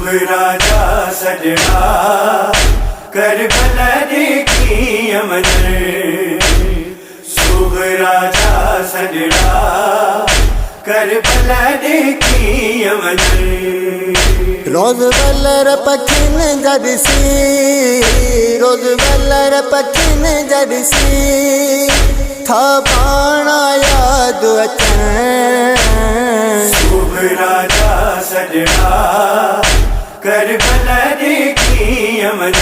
राजा सजना करबला देखी अमर। शुभ राजा सजना करबला देखी अमर। रोज वल्लर पखिन जदसी, रोज वल्लर पखिन जदसी, था पाना याद अचन। शुभ राजा सजना करबला देखी अमर।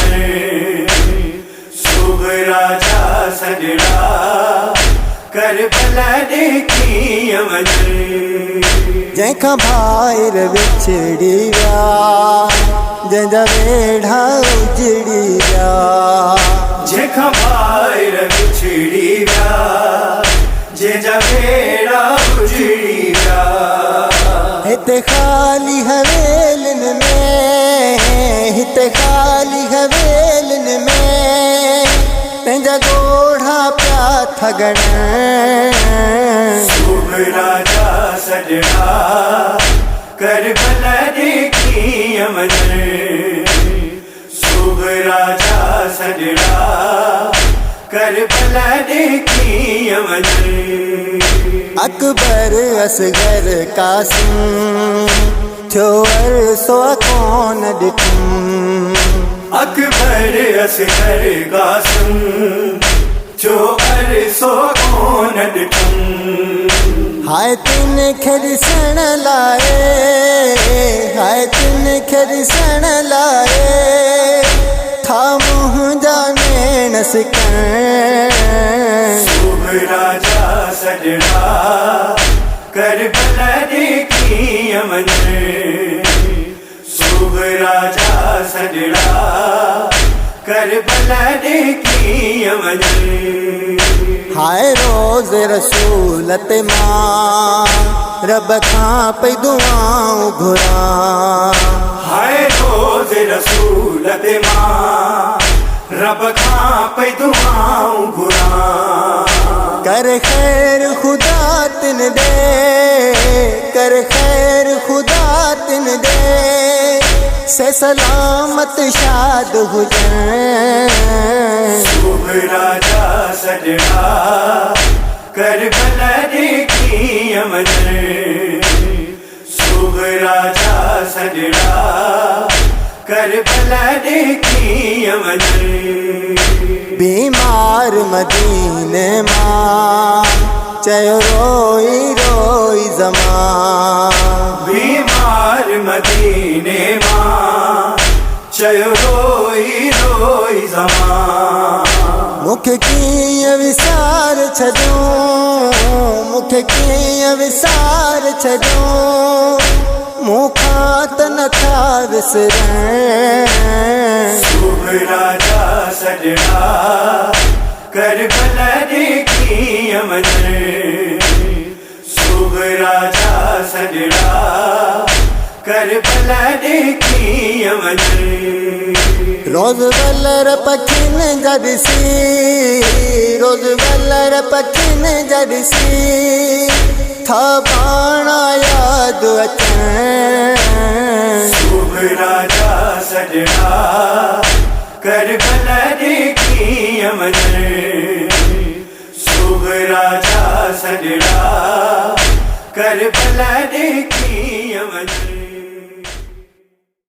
शुभ राजा सजना करबला देखी अमर। जैखा भाईर बिछड़ी व्या, जंहिंजा वेढ़ा उजड़ी व्या। जैखा भाईर बिछड़ी व्या, जंहिंजा वेढ़ा उजड़ी व्या। हिते खाली हवेलिन में, हिते खाली हवेलिन में, पंहिंजा ॻोढ़ा पिया ठगण। शुभ राजा सजना करबला देखी अमर। शुभ राजा सजना करबला देखी अमर। अकबर असगर कासिम थियो अरसो कोन ॾिठुम। अकबर असगर कासिम थियो अरसो कोन ॾिठुम। हाय तिन खे ॾिसण लाइ, हाय तिन खे ॾिसण लाइ, था मुंहिंजा नैण सिकण। शुभ राजा सजना करबला देखी अमर। शुभ राजा सजना करबला देखी अमर। हाय रोज़ रसूल ते मां रब खां पई दुआऊं घुरां। हाय रोज़ रसूल ते मां रब खां पई दुआऊं घुरां। कर खैर खुदा तिन दे, कर खैर खुदा तिन दे, से सलामत शाद हुजन। शुभ राजा सजना करबला देखी अमर। शुभ राजा सजना करबला देखी अमर। बीमार मदीने मां चयो रोई रोई ज़मान। बीमार मदीने मां चयो रोई रोई ज़मान। मूंखे कीअं विसार छॾूं, मूंखे कीअं विसार छॾूं, मूंखां त नथा विसरनि। शुभ राजा सजना करबला देखी अमर। शुभ राजा सजना करबला देखी अमर। रोज वल्लर पखिन जदसी, रोज वल्लर पखिन जदसी, था पाना याद अचन। शुभ राजा सजना करबला देखी अमर। शुभ राजा सजना करबला देखी अमर।